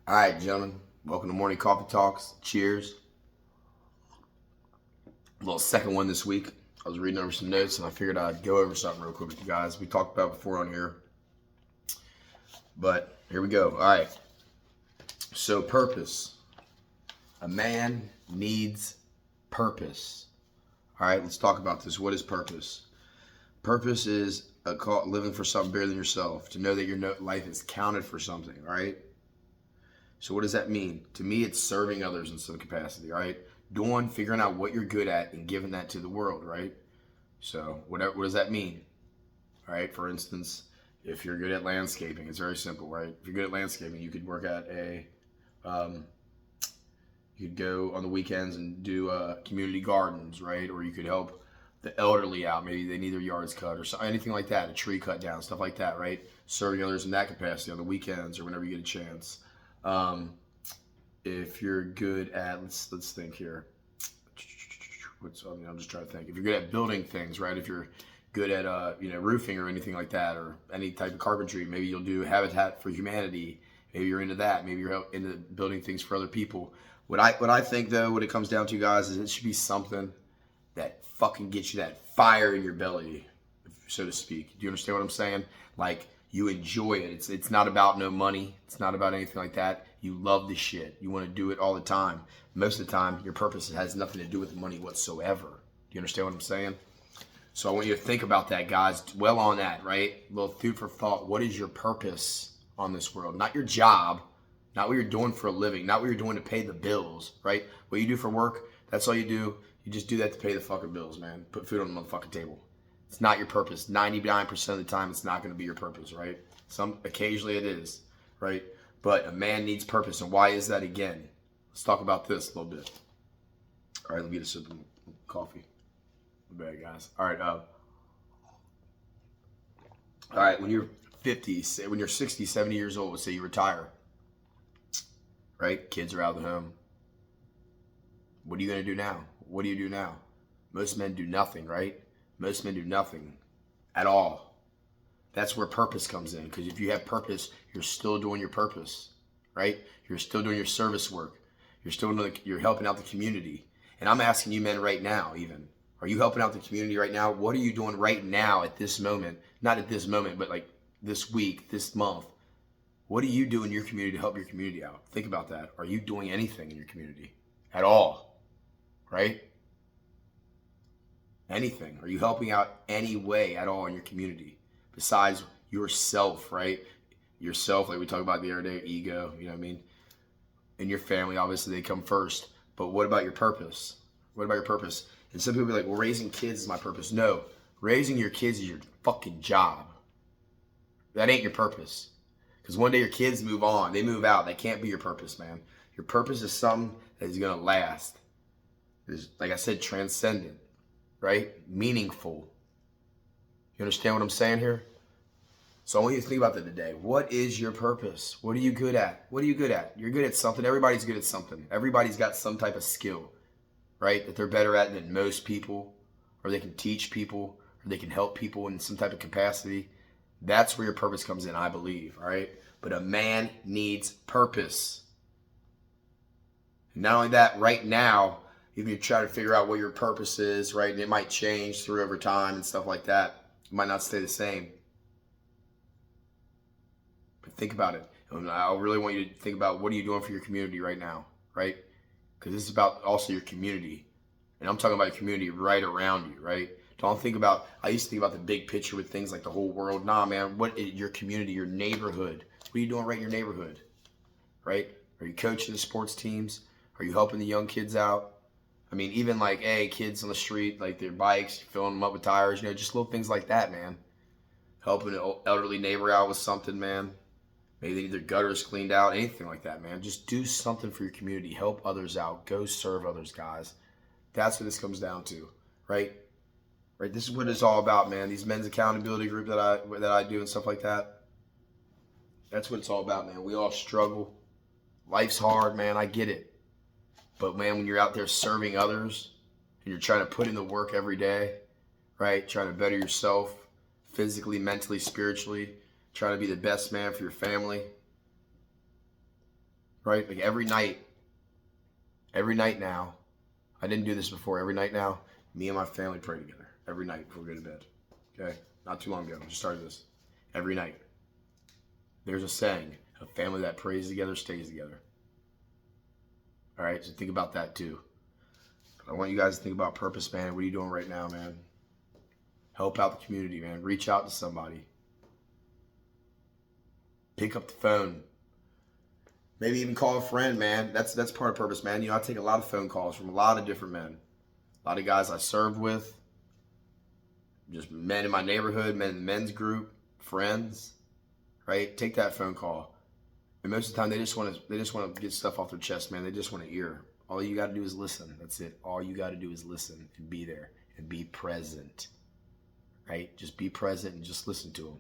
All right, gentlemen, welcome to Morning Coffee Talks. Cheers. A little second one this week. I was reading over some notes and I figured I'd go over something real quick with you guys. We talked about it before on here, but here we go. All right. So, purpose. A man needs purpose. All right, let's talk about this. What is purpose? Purpose is living for something bigger than yourself, to know that your life is counted for something, all right? So what does that mean? To me, it's serving others in some capacity, right? Figuring out what you're good at and giving that to the world, right? So what does that mean? All right, for instance, if you're good at landscaping, it's very simple, right? If you're good at landscaping, you could work at you could go on the weekends and do community gardens, right? Or you could help the elderly out. Maybe they need their yards cut or anything like that, a tree cut down, stuff like that, right? Serving others in that capacity on the weekends or whenever you get a chance. If you're good at, let's think here. I'm just trying to think. If you're good at building things, right? If you're good at roofing or anything like that, or any type of carpentry, maybe you'll do Habitat for Humanity. Maybe you're into that. Maybe you're into building things for other people. What I think though, what it comes down to, guys, is it should be something that fucking gets you that fire in your belly, so to speak. Do you understand what I'm saying? Like, you enjoy it. It's not about no money. It's not about anything like that. You love the shit. You want to do it all the time. Most of the time, your purpose has nothing to do with money whatsoever. Do you understand what I'm saying? So I want you to think about that, guys. Dwell on that, right? A little food for thought. What is your purpose on this world? Not your job, not what you're doing for a living, not what you're doing to pay the bills, right? What you do for work, that's all you do. You just do that to pay the fucking bills, man. Put food on the motherfucking table. It's not your purpose. 99% of the time, it's not going to be your purpose, right? Occasionally it is, right? But a man needs purpose. And why is that again? Let's talk about this a little bit. All right, let me get a sip of coffee. Bad guys. All right, when you're 50, when you're 60, 70 years old, say you retire, right? Kids are out of the home. What are you going to do now? What do you do now? Most men do nothing, right? Most men do nothing at all. That's where purpose comes in. Because if you have purpose, you're still doing your purpose, right? You're still doing your service work. You're helping out the community. And I'm asking you men right now, even, are you helping out the community right now? What are you doing right now at this moment? Not at this moment, but like this week, this month. What do you do in your community to help your community out? Think about that. Are you doing anything in your community at all? Right? Anything. Are you helping out any way at all in your community besides yourself, right? Yourself, like we talked about the other day, ego, you know what I mean? And your family, obviously, they come first. But what about your purpose? What about your purpose? And some people be like, well, raising kids is my purpose. No, raising your kids is your fucking job. That ain't your purpose. Because one day your kids move on. They move out. That can't be your purpose, man. Your purpose is something that is going to last. It's, like I said, transcendent, right? Meaningful. You understand what I'm saying here? So I want you to think about that today. What is your purpose? What are you good at? What are you good at? You're good at something. Everybody's good at something. Everybody's got some type of skill, right? That they're better at than most people, or they can teach people, or they can help people in some type of capacity. That's where your purpose comes in, I believe, all right? But a man needs purpose. And not only that, right now, if you try to figure out what your purpose is, right, and it might change through over time and stuff like that. It might not stay the same. But think about it. And I really want you to think about, what are you doing for your community right now, right? Because this is about also your community. And I'm talking about your community right around you, right? Don't think about, I used to think about the big picture with things like the whole world. Nah, man, what is your community, your neighborhood? What are you doing right in your neighborhood, right? Are you coaching the sports teams? Are you helping the young kids out? I mean, even like, hey, kids on the street, like their bikes, filling them up with tires, just little things like that, man. Helping an elderly neighbor out with something, man. Maybe they need their gutters cleaned out, anything like that, man. Just do something for your community. Help others out. Go serve others, guys. That's what this comes down to, right? Right. This is what it's all about, man. These men's accountability group that I do and stuff like that. That's what it's all about, man. We all struggle. Life's hard, man. I get it. But man, when you're out there serving others and you're trying to put in the work every day, right? Trying to better yourself physically, mentally, spiritually, trying to be the best man for your family, right? Like every night now, I didn't do this before. Every night now, me and my family pray together. Every night before we go to bed. Okay? Not too long ago. I just started this. Every night. There's a saying, a family that prays together stays together. All right? So think about that too. I want you guys to think about purpose, man. What are you doing right now, man? Help out the community, man. Reach out to somebody. Pick up the phone. Maybe even call a friend, man. That's part of purpose, man. You know, I take a lot of phone calls from a lot of different men. A lot of guys I served with. Just men in my neighborhood, men in the men's group, friends. Right? Take that phone call. And most of the time they just want to get stuff off their chest, man. They just want to hear. All you got to do is listen. That's it. All you got to do is listen and be there and be present. Right? Just be present and just listen to them.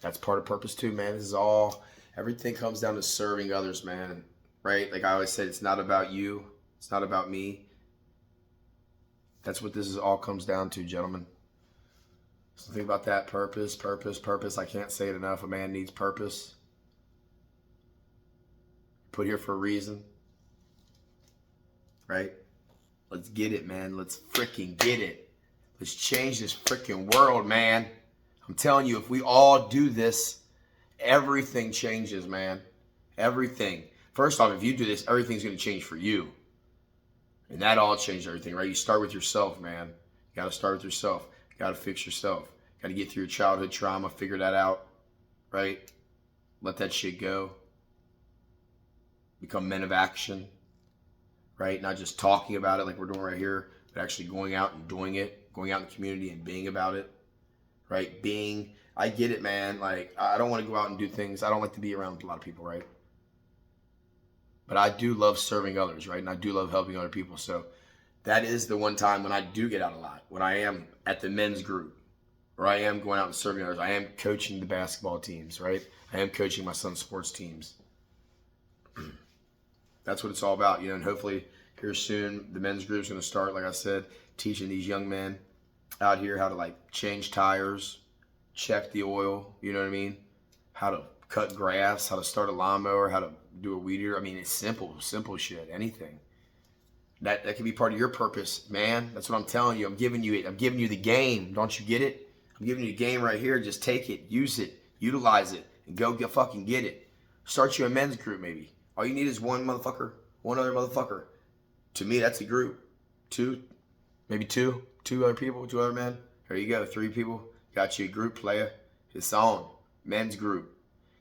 That's part of purpose too, man. This is all, everything comes down to serving others, man. Right? Like I always said, it's not about you. It's not about me. That's what this is all comes down to, gentlemen. So think about that. Purpose, purpose, purpose. I can't say it enough. A man needs purpose. Put here for a reason. Right? Let's get it, man. Let's freaking get it. Let's change this freaking world, man. I'm telling you, if we all do this, everything changes, man. Everything. First off, if you do this, everything's going to change for you. And that all changed everything, right? You start with yourself, man. You got to start with yourself. You got to fix yourself. Got to get through your childhood trauma, figure that out, right? Let that shit go. Become men of action, right? Not just talking about it like we're doing right here, but actually going out and doing it, going out in the community and being about it, right? I get it, man. Like, I don't want to go out and do things. I don't like to be around a lot of people, right? But I do love serving others, right? And I do love helping other people. So that is the one time when I do get out a lot, when I am at the men's group, or I am going out and serving others. I am coaching the basketball teams, right? I am coaching my son's sports teams. That's what it's all about, you know, and hopefully here soon the men's group is going to start, like I said, teaching these young men out here how to like change tires, check the oil, you know what I mean? How to cut grass, how to start a lawnmower, how to do a weed eater. I mean, it's simple shit, anything. That can be part of your purpose, man. That's what I'm telling you. I'm giving you it. I'm giving you the game. Don't you get it? I'm giving you the game right here. Just take it, use it, utilize it, and go fucking get it. Start you a men's group maybe. All you need is one motherfucker, one other motherfucker. To me, that's a group. Two other people, 2 other men. There you go, 3 people. Got you a group, player. It's on. Men's group.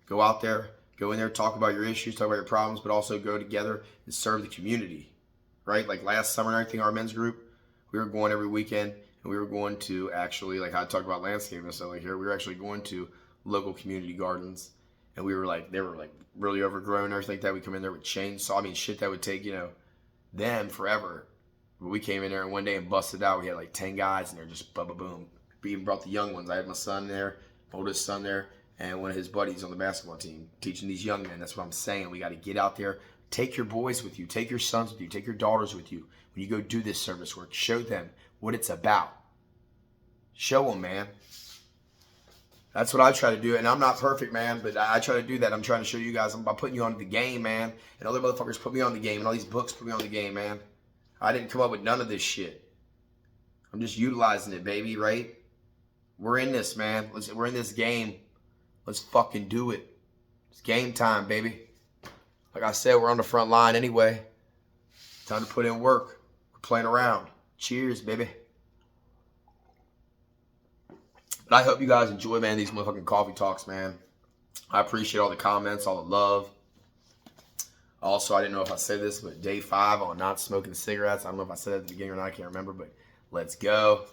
Go out there, go in there, talk about your issues, talk about your problems, but also go together and serve the community. Right? Like last summer and everything, our men's group, we were going every weekend, and we were going to actually, like I talked about landscaping and stuff like here, we were actually going to local community gardens. And we were like, they were like really overgrown and everything like that. We come in there with chainsaw. I mean, shit that would take, you know, them forever. But we came in there and one day and busted out. We had like 10 guys in there, just boom. We even brought the young ones. I had my son there, oldest son there, and one of his buddies on the basketball team teaching these young men. That's what I'm saying. We got to get out there. Take your boys with you. Take your sons with you. Take your daughters with you. When you go do this service work, show them what it's about. Show them, man. That's what I try to do. And I'm not perfect, man, but I try to do that. I'm trying to show you guys by putting you on the game, man. And other motherfuckers put me on the game. And all these books put me on the game, man. I didn't come up with none of this shit. I'm just utilizing it, baby, right? We're in this, man. We're in this game. Let's fucking do it. It's game time, baby. Like I said, we're on the front line anyway. Time to put in work. We're playing around. Cheers, baby. But I hope you guys enjoy, man, these motherfucking coffee talks, man. I appreciate all the comments, all the love. Also, I didn't know if I said this, but day 5 on not smoking cigarettes. I don't know if I said it at the beginning or not. I can't remember, but let's go.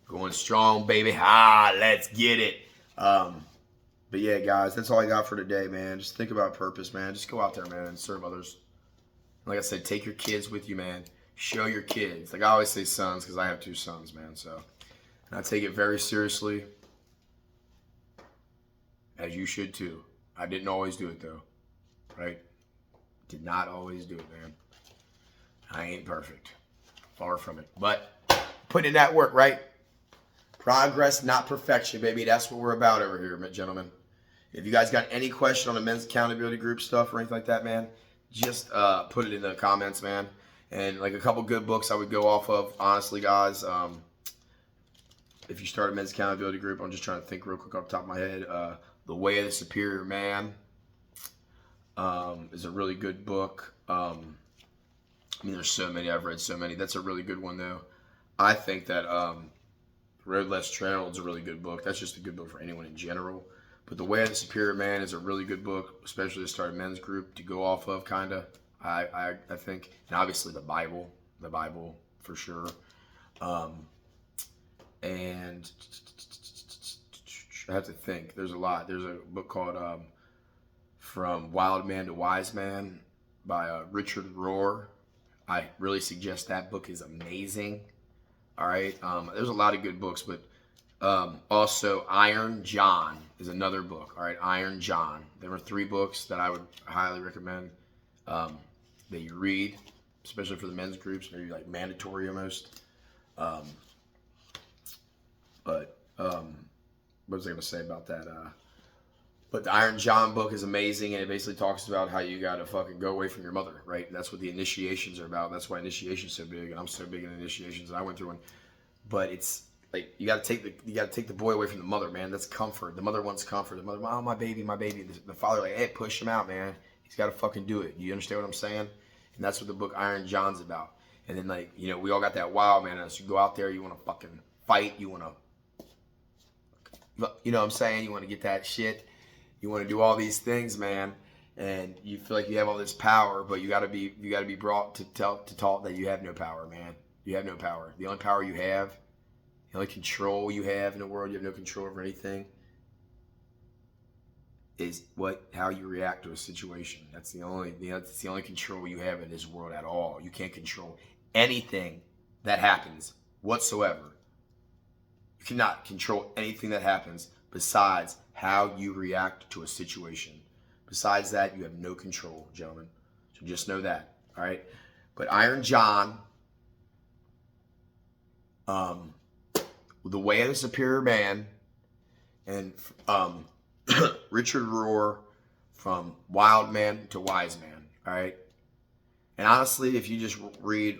Going strong, baby. Let's get it. But yeah, guys, that's all I got for today, man. Just think about purpose, man. Just go out there, man, and serve others. Like I said, take your kids with you, man. Show your kids. Like I always say sons, because I have 2 sons, man. So and I take it very seriously, as you should too. I didn't always do it, though, right? Did not always do it, man. I ain't perfect. Far from it. But putting in that work, right? Progress, not perfection, baby. That's what we're about over here, gentlemen. If you guys got any question on the men's accountability group stuff or anything like that, man, just put it in the comments, man. And like a couple good books I would go off of, honestly, guys. If you start a men's accountability group, I'm just trying to think real quick off the top of my head. The Way of the Superior Man is a really good book. I mean, there's so many. I've read so many. That's a really good one, though. I think that Road Less Traveled is a really good book. That's just a good book for anyone in general. But The Way of the Superior Man is a really good book, especially to start a men's group to go off of, kind of. I think, and obviously the Bible for sure. And I have to think. There's a lot. There's a book called From Wild Man to Wise Man by Richard Rohr. I really suggest that book is amazing. All right. There's a lot of good books, but also Iron John is another book. All right. Iron John. There are 3 books that I would highly recommend that you read, especially for the men's groups, maybe like mandatory almost. But what was I going to say about that? But the Iron John book is amazing, and it basically talks about how you got to fucking go away from your mother, right? And that's what the initiations are about. That's why initiation's so big, and I'm so big in initiations, and I went through one. But it's like you got to take the boy away from the mother, man. That's comfort. The mother wants comfort. The mother, oh, my baby, my baby. The father, like, hey, push him out, man. He's got to fucking do it. You understand what I'm saying? And that's what the book Iron John's about. And then, like, you know, we all got that wild, man. As you go out there, you want to fucking fight. You want to, you know what I'm saying? You want to get that shit. You want to do all these things, man. And you feel like you have all this power, but you got to be brought to talk that you have no power, man. You have no power. The only power you have, the only control you have in the world, you have no control over anything, is how you react to a situation. That's the only control you have in this world at all. You can't control anything that happens whatsoever. You cannot control anything that happens besides how you react to a situation. Besides that, you have no control, gentlemen. So just know that, all right? But Iron John, The Way of the Superior Man, and Richard Rohr, From Wild Man to Wise Man, all right? And honestly, if you just read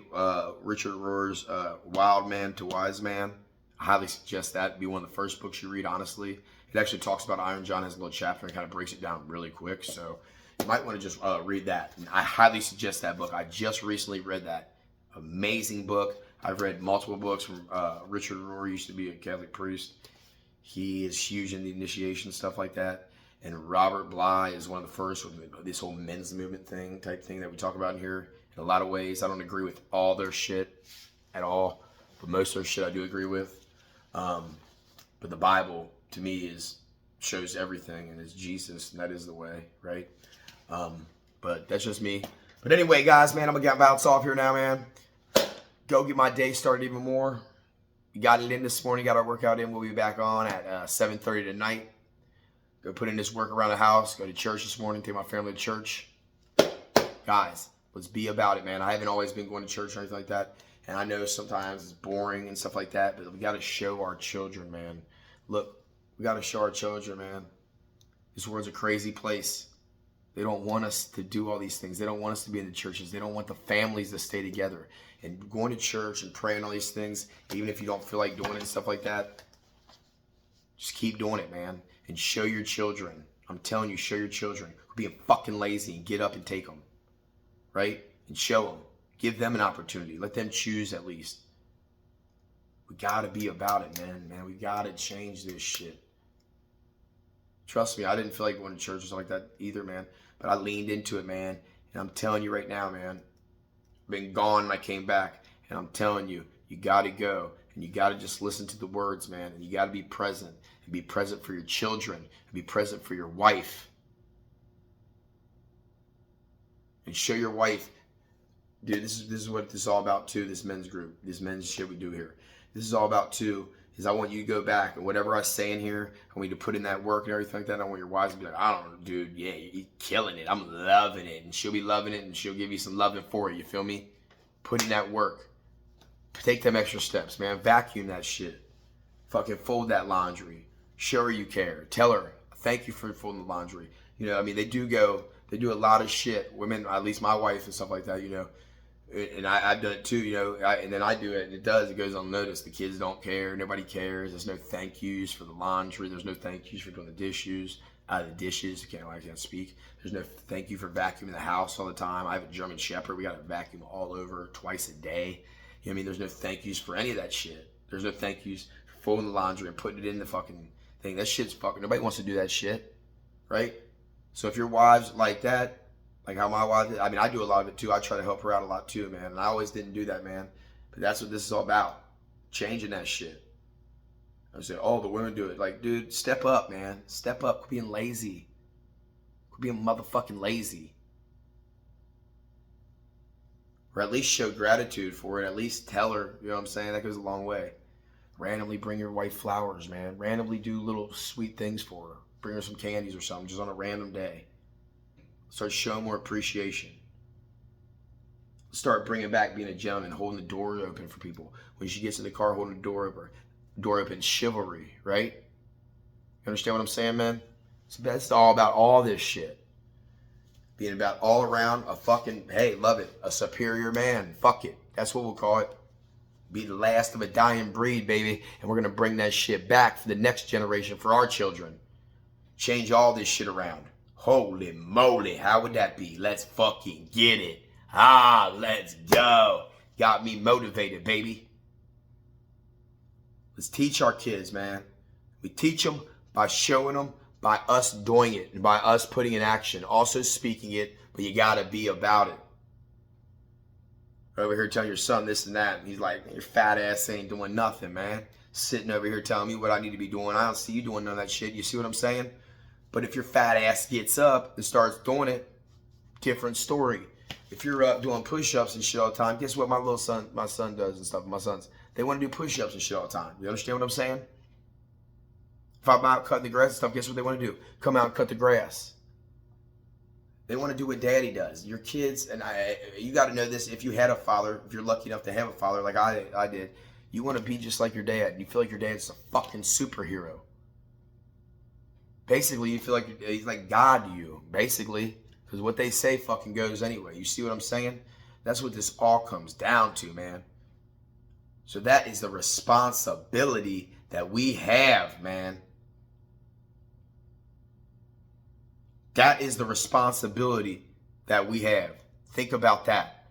Richard Rohr's Wild Man to Wise Man, I highly suggest that be one of the first books you read, honestly. It actually talks about Iron John as a little chapter and kind of breaks it down really quick. So you might want to just read that. And I highly suggest that book. I just recently read that. Amazing book. I've read multiple books from Richard Rohr. Used to be a Catholic priest. He is huge in the initiation, stuff like that. And Robert Bly is one of the first with this whole men's movement type thing that we talk about in here. In a lot of ways, I don't agree with all their shit at all. But most of their shit I do agree with. But the Bible, to me, shows everything, and it's Jesus, and that is the way, right? But that's just me. But anyway, guys, man, I'm going to bounce off here now, man. Go get my day started even more. We got it in this morning, got our workout in. We'll be back on at 7:30 tonight. Go put in this work around the house. Go to church this morning, take my family to church. Guys, let's be about it, man. I haven't always been going to church or anything like that. And I know sometimes it's boring and stuff like that, but we got to show our children, man. Look, we got to show our children, man. This world's a crazy place. They don't want us to do all these things. They don't want us to be in the churches. They don't want the families to stay together. And going to church and praying all these things, even if you don't feel like doing it and stuff like that, just keep doing it, man. And show your children. I'm telling you, show your children. Being fucking lazy and get up and take them. Right? And show them. Give them an opportunity. Let them choose at least. We got to be about it, man. We got to change this shit. Trust me, I didn't feel like going to church or something like that either, man. But I leaned into it, man. And I'm telling you right now, man. I've been gone and I came back. And I'm telling you, you got to go. And you got to just listen to the words, man. And you got to be present. And be present for your children. And be present for your wife. And show your wife. Dude, this is what this is all about too, this men's group. This men's shit we do here. This is all about too, is I want you to go back and whatever I say in here, I want you to put in that work and everything like that. I want your wives to be like, I don't know, dude, yeah, you're killing it. I'm loving it. And she'll be loving it and she'll give you some loving for it. You feel me? Put in that work. Take them extra steps, man. Vacuum that shit. Fucking fold that laundry. Show her you care. Tell her, thank you for folding the laundry. You know, I mean, they do go They do a lot of shit. Women, at least my wife and stuff like that, and I've done it too, and then I do it, and it goes unnoticed. The kids don't care. Nobody cares. There's no thank yous for the laundry. There's no thank yous for doing the dishes. I can't speak. There's no thank you for vacuuming the house all the time. I have a German Shepherd. We got to vacuum all over twice a day. You know what I mean? There's no thank yous for any of that shit. There's no thank yous for folding the laundry and putting it in the fucking thing. That shit's fucking, nobody wants to do that shit, right? So if your wives like that, like how my wife did, I mean, I do a lot of it too. I try to help her out a lot too, man. And I always didn't do that, man. But that's what this is all about. Changing that shit. I say, oh, the women do it. Like, dude, step up, man. Step up. Quit being lazy. Quit being motherfucking lazy. Or at least show gratitude for it. At least tell her, you know what I'm saying? That goes a long way. Randomly bring your wife flowers, man. Randomly do little sweet things for her. Bring her some candies or something just on a random day. Start showing more appreciation. Start bringing back being a gentleman, holding the door open for people. When she gets in the car, holding the door open, chivalry, right? You understand what I'm saying, man? So that's all about all this shit. Being about all around a fucking, hey, love it, a superior man. Fuck it. That's what we'll call it. Be the last of a dying breed, baby. And we're going to bring that shit back for the next generation, for our children. Change all this shit around. Holy moly, how would that be? Let's fucking get it. Let's go. Got me motivated, baby. Let's teach our kids, man. We teach them by showing them, by us doing it, and by us putting in action. Also speaking it, but you got to be about it. Over here telling your son this and that, and he's like, your fat ass ain't doing nothing, man. Sitting over here telling me what I need to be doing. I don't see you doing none of that shit. You see what I'm saying? But if your fat ass gets up and starts doing it, different story. If you're up doing push-ups and shit all the time, guess what my son does and stuff, my sons? They want to do push-ups and shit all the time. You understand what I'm saying? If I'm out cutting the grass and stuff, guess what they want to do? Come out and cut the grass. They want to do what daddy does. Your kids, and you got to know this, if you had a father, if you're lucky enough to have a father like I did, you want to be just like your dad. You feel like your dad's a fucking superhero. Basically, you feel like he's like God to you, basically. Because what they say fucking goes anyway. You see what I'm saying? That's what this all comes down to, man. So that is the responsibility that we have, man. That is the responsibility that we have. Think about that.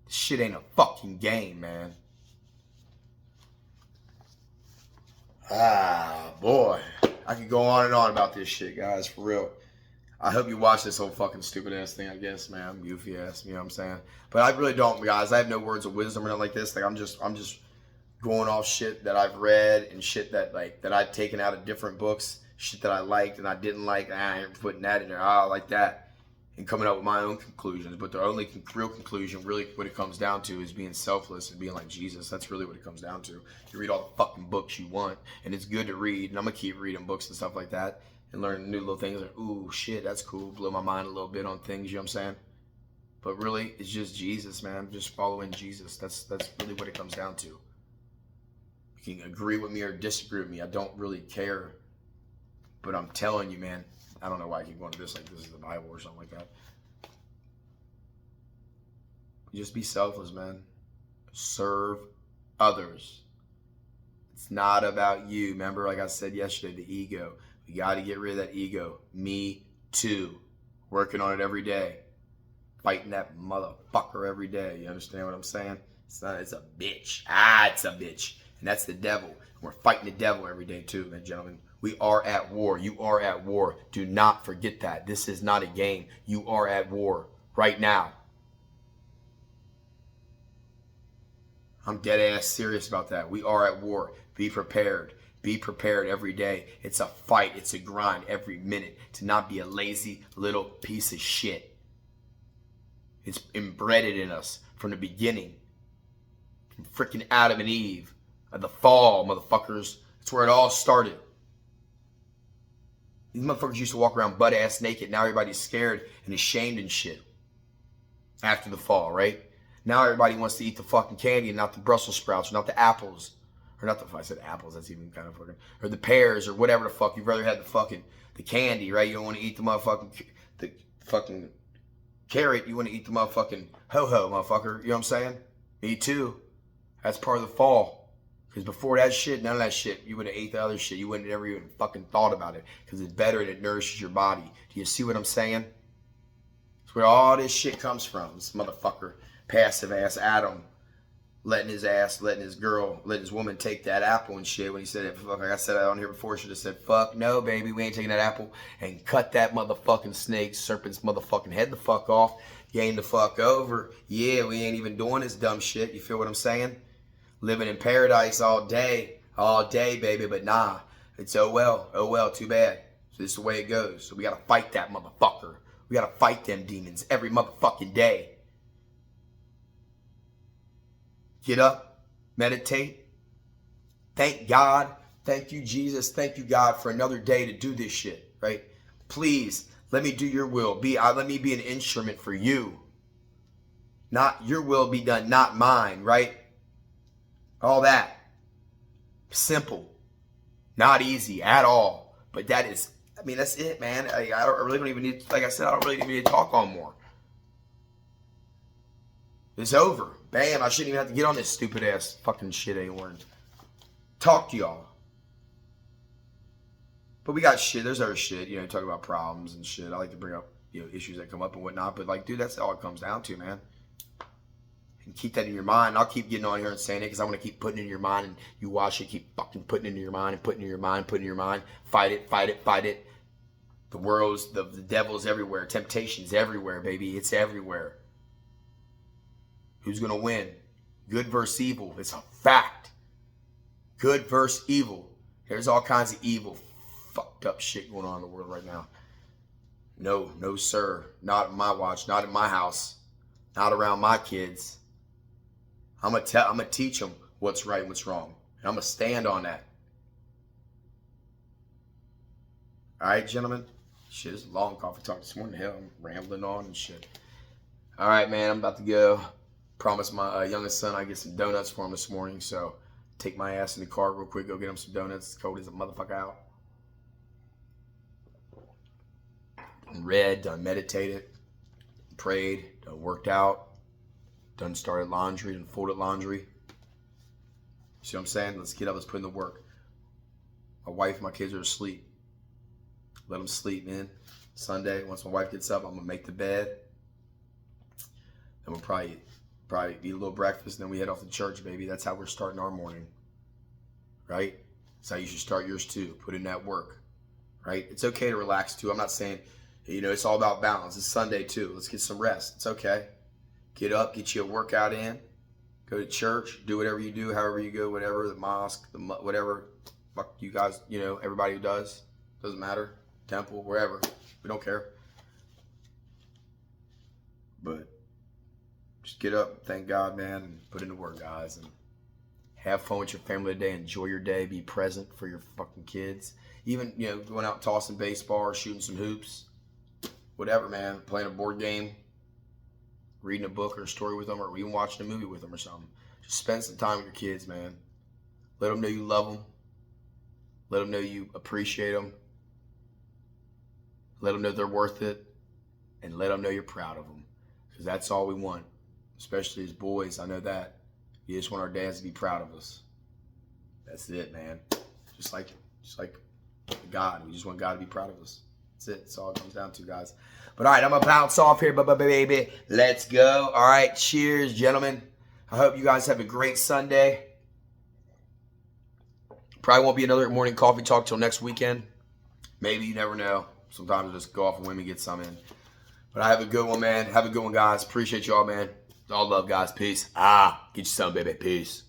This shit ain't a fucking game, man. Boy. I could go on and on about this shit, guys, for real. I hope you watch this whole fucking stupid ass thing, I guess, man. Goofy ass, you know what I'm saying? But I really don't, guys. I have no words of wisdom or nothing like this. Like I'm just going off shit that I've read and shit that I've taken out of different books, shit that I liked and I didn't like. I ain't putting that in there. I like that. And coming up with my own conclusions. But the only real conclusion, really, what it comes down to is being selfless and being like Jesus. That's really what it comes down to. You read all the fucking books you want, and it's good to read. And I'm going to keep reading books and stuff like that and learn new little things. Like, ooh, shit, that's cool. Blow my mind a little bit on things, you know what I'm saying? But really, it's just Jesus, man. Just following Jesus. That's really what it comes down to. You can agree with me or disagree with me. I don't really care. But I'm telling you, man, I don't know why I keep going to this like this is the Bible or something like that. Just be selfless, man. Serve others. It's not about you. Remember, like I said yesterday, the ego. We got to get rid of that ego. Me too. Working on it every day. Fighting that motherfucker every day. You understand what I'm saying? It's a bitch. It's a bitch. And that's the devil. We're fighting the devil every day too, man, gentlemen. We are at war. You are at war. Do not forget that. This is not a game. You are at war right now. I'm dead ass serious about that. We are at war. Be prepared. Be prepared every day. It's a fight. It's a grind every minute. To not be a lazy little piece of shit. It's embedded in us from the beginning. From freaking Adam and Eve. The fall, motherfuckers. That's where it all started. These motherfuckers used to walk around butt ass naked. Now everybody's scared and ashamed and shit. After the fall, right? Now everybody wants to eat the fucking candy and not the Brussels sprouts, or not the apples. Or not the, I said apples, that's even kind of fucking, or the pears, or whatever the fuck. You'd rather have the candy, right? You don't want to eat the motherfucking, the fucking carrot, you want to eat the motherfucking ho-ho, motherfucker. You know what I'm saying? Me too. That's part of the fall. Because before that shit, none of that shit, you would have ate the other shit. You wouldn't have ever even fucking thought about it. Because it's better and it nourishes your body. Do you see what I'm saying? That's where all this shit comes from. This motherfucker, passive ass Adam, letting his woman take that apple and shit. When he said it, fuck, like I said on here before, should have said, fuck no, baby, we ain't taking that apple. And cut that motherfucking snake, serpent's motherfucking head the fuck off. Game the fuck over. Yeah, we ain't even doing this dumb shit. You feel what I'm saying? Living in paradise all day, baby. But nah, it's oh well, too bad. So this is the way it goes. So we gotta fight that motherfucker. We gotta fight them demons every motherfucking day. Get up, meditate. Thank God. Thank you, Jesus. Thank you, God, for another day to do this shit, right? Please, let me do your will. Let me be an instrument for you. Not your will be done, not mine, right? All that. Simple. Not easy at all. But that is, I mean, that's it, man. I really don't even need, like I said, I don't really even need to talk on more. It's over. Bam, I shouldn't even have to get on this stupid ass fucking shit anymore and talk to y'all. But we got shit, there's other shit, you know, talk about problems and shit. I like to bring up, you know, issues that come up and whatnot. But like, dude, that's all it comes down to, man. And keep that in your mind. I'll keep getting on here and saying it because I want to keep putting it in your mind, and you watch it, keep fucking putting it in your mind and putting it in your mind, putting it in your mind. Fight it, fight it, fight it. The world's, the devil's everywhere. Temptation's everywhere, baby. It's everywhere. Who's going to win? Good versus evil. It's a fact. Good versus evil. There's all kinds of evil, fucked up shit going on in the world right now. No, sir. Not in my watch. Not in my house. Not around my kids. I'm gonna teach them what's right and what's wrong. And I'm going to stand on that. All right, gentlemen. Shit, it's a long coffee talk this morning. Hell, I'm rambling on and shit. All right, man. I'm about to go. Promised my youngest son I get some donuts for him this morning, so take my ass in the car real quick, go get him some donuts. It's cold as a motherfucker out. Done read, done meditated, prayed, done worked out, done started laundry, done folded laundry. See what I'm saying? Let's get up, let's put in the work. My wife, my kids are asleep. Let them sleep, man. Sunday, once my wife gets up, I'm gonna make the bed. Then we'll probably eat a little breakfast, and then we head off to church, baby. That's how we're starting our morning, right? That's how you should start yours too. Put in that work, right? It's okay to relax too. I'm not saying, you know, it's all about balance. It's Sunday too. Let's get some rest. It's okay. Get up, get you a workout in, go to church, do whatever you do, however you go, whatever, the mosque, whatever, fuck you guys, you know, everybody who does, doesn't matter, temple, wherever, we don't care. But just get up, thank God, man, and put in the work, guys, and have fun with your family today. Enjoy your day. Be present for your fucking kids. Even, you know, going out tossing baseball or shooting some hoops. Whatever, man. Playing a board game. Reading a book or a story with them, or even watching a movie with them or something. Just spend some time with your kids, man. Let them know you love them. Let them know you appreciate them. Let them know they're worth it. And let them know you're proud of them. Because that's all we want. Especially as boys, I know that. We just want our dads to be proud of us. That's it, man. Just like God. We just want God to be proud of us. That's it. That's all it comes down to, guys. But all right, I'm going to bounce off here, baby. Let's go. All right, cheers, gentlemen. I hope you guys have a great Sunday. Probably won't be another morning coffee talk till next weekend. Maybe, you never know. Sometimes I just go off and women get some in. But I have a good one, man. Have a good one, guys. Appreciate y'all, man. All love, guys. Peace. Get you some, baby. Peace.